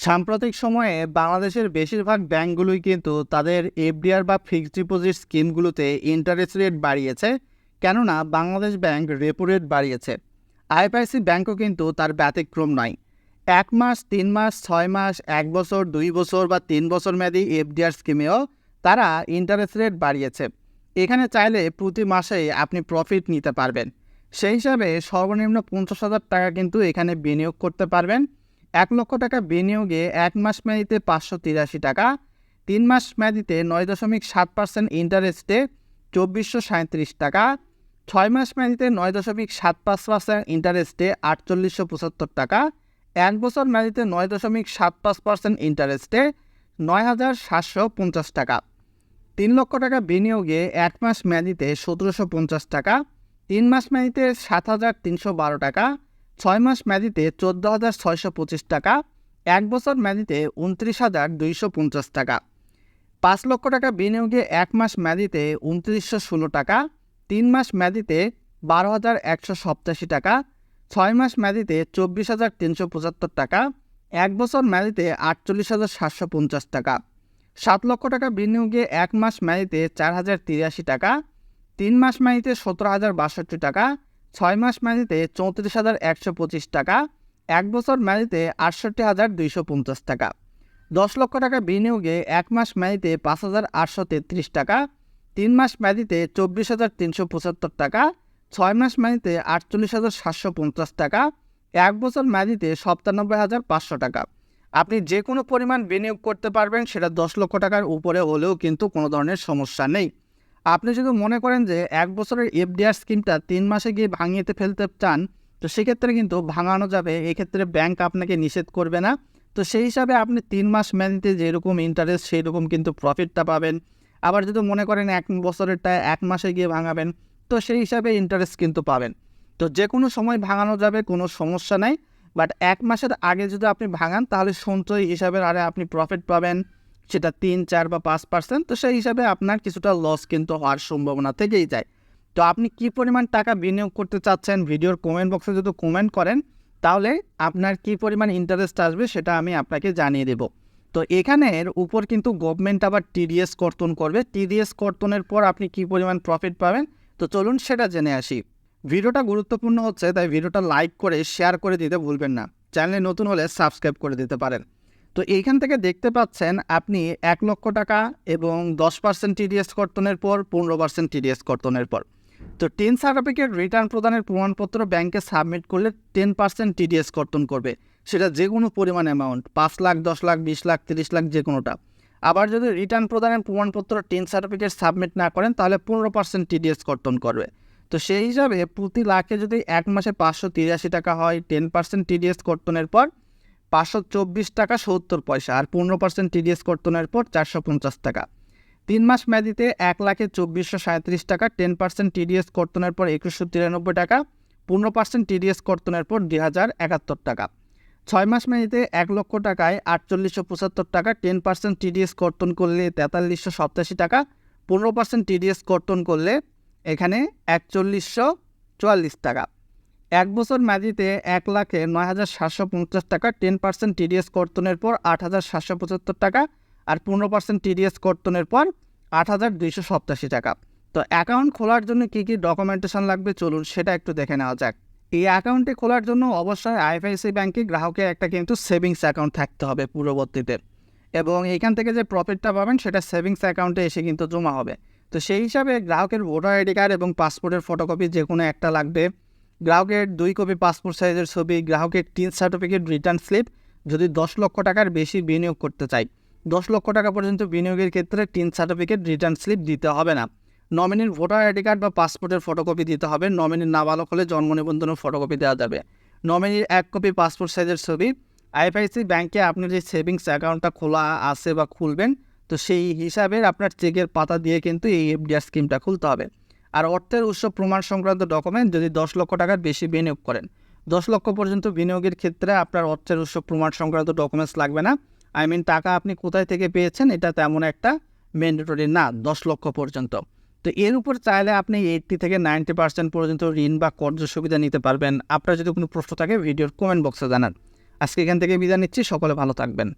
সাম্প্রতিক সময়ে বাংলাদেশের বেশিরভাগ ব্যাংকগুলোই কিন্তু তাদের এফডিআর বা ফিক্সড ডিপোজিট স্কিমগুলোতে ইন্টারেস্ট রেট বাড়িয়েছে, কেননা বাংলাদেশ ব্যাংক রেপো রেট বাড়িয়েছে। আইএফআইসি ব্যাংকও কিন্তু তার ব্যতিক্রম নয়। 1 মাস, 3 মাস, 6 মাস, 1 বছর, 2 বছর বা 3 বছর মেয়াদী এফডিআর স্কিমেও তারা ইন্টারেস্ট রেট বাড়িয়েছে। এখানে চাইলে প্রতি মাসেই আপনি প্রফিট নিতে পারবেন। সেই হিসাবে সর্বনিম্ন 50,000 টাকা কিন্তু এখানে বিনিয়োগ করতে পারবেন। 1 লক্ষ টাকা বিনিয়োগে 1 মাস মেয়াদিতে 583 টাকা, 3 মাস মেয়াদিতে 9.7% ইন্টারেস্টে 2437 টাকা, 6 মাস মেয়াদিতে 9.75% ইন্টারেস্টে 4875 টাকা, 1 বছর মেয়াদিতে 9.75% ইন্টারেস্টে 9750 টাকা। 3 লক্ষ টাকা বিনিয়োগে 1 মাস মেয়াদিতে 1750 টাকা, 3 মাস মেয়াদিতে 7312 টাকা, 6 মাস মেয়াদিতে 14,625 টাকা, 1 বছর মেয়াদিতে 29,250 টাকা। 5 লক্ষ টাকা বিনিয়োগে 1 মাস মেয়াদিতে 2916 টাকা, 3 মাস মেয়াদিতে 12,187 টাকা, 6 মাস মেয়াদিতে 24,375 টাকা, 1 বছর মেয়াদিতে 48,750 টাকা। 7 লক্ষ টাকা বিনিয়োগে 1 মাস মেয়াদিতে 4,083 টাকা, 3 মাস মেয়াদিতে 17,062 টাকা, 6 মাস মেয়াদিতে 34,125 টাকা, 1 বছর মেয়াদিতে 68,250 টাকা। 10 লক্ষ টাকা বিনিয়োগে 1 মাস মেয়াদিতে 5,833 টাকা, 3 মাস মেয়াদিতে 24,375 টাকা, 6 মাস মেয়াদিতে 48,750 টাকা, 1 বছর মেয়াদিতে 97,500 টাকা। আপনি যে কোনো পরিমাণ বিনিয়োগ করতে পারবেন, সেটা 10 লক্ষ টাকার উপরে হলেও কিন্তু কোনো ধরনের সমস্যা নেই। আপনি যদি মনে করেন যে 1 বছরের এফডিআর স্কিমটা 3 মাসে গিয়ে ভাঙিয়ে ফেলতে চান, তো সেক্ষেত্রে কিন্তু ভাঙানো যাবে। এক্ষেত্রে ব্যাংক আপনাকে নিষেধ করবে না। তো সেই হিসাবে আপনি 3 মাস মেয়াদিতে যেরকম ইন্টারেস্ট সেই রকম কিন্তু প্রফিটটা পাবেন। আবার যদি মনে করেন 1 বছরেরটা 1 মাসে গিয়ে ভাঙাবেন, তো সেই হিসাবে ইন্টারেস্ট কিন্তু পাবেন। তো যে কোনো সময় ভাঙানো যাবে, কোনো সমস্যা নাই। বাট 1 মাসের আগে যদি আপনি ভাঙান, তাহলে সঞ্চয় হিসাবের আরে আপনি প্রফিট পাবেন, সেটা 3, 4 বা 5%। তো সেই হিসাবে আপনার কিছুটা লস কিন্তু হওয়ার সম্ভাবনা থেকেই যায়। তো আপনি কি পরিমাণ টাকা বিনিয়োগ করতে চাচ্ছেন, ভিডিওর কমেন্ট বক্সে যদি কমেন্ট করেন, তাহলে আপনার কি পরিমাণ ইন্টারেস্ট আসবে সেটা আমি আপনাকে জানিয়ে দেব। তো এখানের উপর কিন্তু গভর্নমেন্ট আবার টিডিএস কর্তন করবে। টিডিএস কর্তনের পর আপনি কি পরিমাণ প্রফিট পাবেন, তো চলুন সেটা জেনে আসি। ভিডিওটা গুরুত্বপূর্ণ হচ্ছে, তাই ভিডিওটা লাইক করে শেয়ার করে দিতে ভুলবেন না। চ্যানেলে নতুন হলে সাবস্ক্রাইব করে দিতে পারেন। তো এইখান থেকে দেখতে পাচ্ছেন আপনি 1 লক্ষ টাকা এবং 10% টিডিএস কর্তনের পর 15% টিডিএস কর্তনের পর। তো 10 সার্টিফিকেট রিটার্ন প্রদানের প্রমাণপত্র ব্যাংকে সাবমিট করলে 10% টিডিএস কর্তন করবে। সেটা যে কোনো পরিমাণ অ্যামাউন্ট, 5 লাখ, 10 লাখ, 20 লাখ, 30 লাখ, যে কোনোটা। আবার যদি রিটার্ন প্রদানের প্রমাণপত্র 10 সার্টিফিকেট সাবমিট না করেন, তাহলে 15% টিডিএস কর্তন করবে। তো সেই হিসাবে প্রতি লাখে যদি 1 মাসে 583 টাকা হয়, 10% টিডিএস কর্তনের পর 524 টাকা 70 পয়সা, আর 15% টিডিএস কর্তনের পর 450 টাকা। 3 মাস মেয়াদিতে 1,24,37 টাকা, 10% টিডিএস কর্তনের পর 2,193 টাকা, 15% টিডিএস কর্তনের পর 2,071 টাকা। 6 মাস মেয়াদিতে 1 লক্ষ টাকায় 4,875 টাকা, 10% টিডিএস কর্তন করলে 4387 টাকা, 15% টিডিএস কর্তন করলে এখানে 4144 টাকা। 1 বছর মেয়াদিতে 1,09,750 টাকা, 10% টিডিএস কর্তনের পর 8,775 টাকা, আর 15% টিডিএস কর্তনের পর 8,287 টাকা। তো অ্যাকাউন্ট খোলার জন্য কী কী ডকুমেন্টেশন লাগবে, চলুন সেটা একটু দেখে নেওয়া যাক। এই অ্যাকাউন্টটি খোলার জন্য অবশ্যই আইএফআইসি ব্যাংকে গ্রাহকের একটা কিন্তু সেভিংস অ্যাকাউন্ট থাকতে হবে পূর্ববর্তীতে, এবং এইখান থেকে যে প্রফিটটা পাবেন সেটা সেভিংস অ্যাকাউন্টে এসে কিন্তু জমা হবে। তো সেই হিসাবে গ্রাহকের ভোটার আইডি কার্ড এবং পাসপোর্টের ফটোকপি যে কোনো একটা লাগবে, গ্রাহকের 2 কপি পাসপোর্ট সাইজের ছবি, গ্রাহকের 3 সার্টিফিকেট রিটার্ন স্লিপ। যদি 10 লক্ষ টাকার বেশি বিনিয়োগ করতে চাই, 10 লক্ষ টাকা পর্যন্ত বিনিয়োগের ক্ষেত্রে 3 সার্টিফিকেট রিটার্ন স্লিপ দিতে হবে না। নমিনির ভোটার আইডি কার্ড বা পাসপোর্টের ফটোকপি দিতে হবে। নমিনির নাবালক হলে জন্ম নিবন্ধনের ফটোকপি দেওয়া যাবে। নমিনির 1 কপি পাসপোর্ট সাইজের ছবি। আইএফআইসি ব্যাংকে আপনার যে সেভিংস অ্যাকাউন্টটা খোলা আছে বা খুলবেন, তো সেই হিসাবে আপনার চেকের পাতা দিয়ে কিন্তু এই এফডিআর স্কিমটা খুলতে হবে। আর অর্থের উৎস প্রমাণ সংক্রান্ত ডকুমেন্ট, যদি 10 লক্ষ টাকার বেশি বিনিয়োগ করেন, 10 লক্ষ পর্যন্ত বিনিয়োগের ক্ষেত্রে আপনার অর্থের উৎস প্রমাণ সংক্রান্ত ডকুমেন্টস লাগবে না। টাকা আপনি কোথায় থেকে পেয়েছেন এটা তেমন একটা ম্যান্ডেটরি না 10 লক্ষ পর্যন্ত। তো এর উপর চাইলে আপনি 80 থেকে 90% পর্যন্ত ঋণ বা কর্জ সুবিধা নিতে পারবেন। আপনার যদি কোনো প্রশ্ন থাকে ভিডিওর কমেন্ট বক্সে জানান। আজকে এখান থেকে বিদায় নিচ্ছি, সকলে ভালো থাকবেন।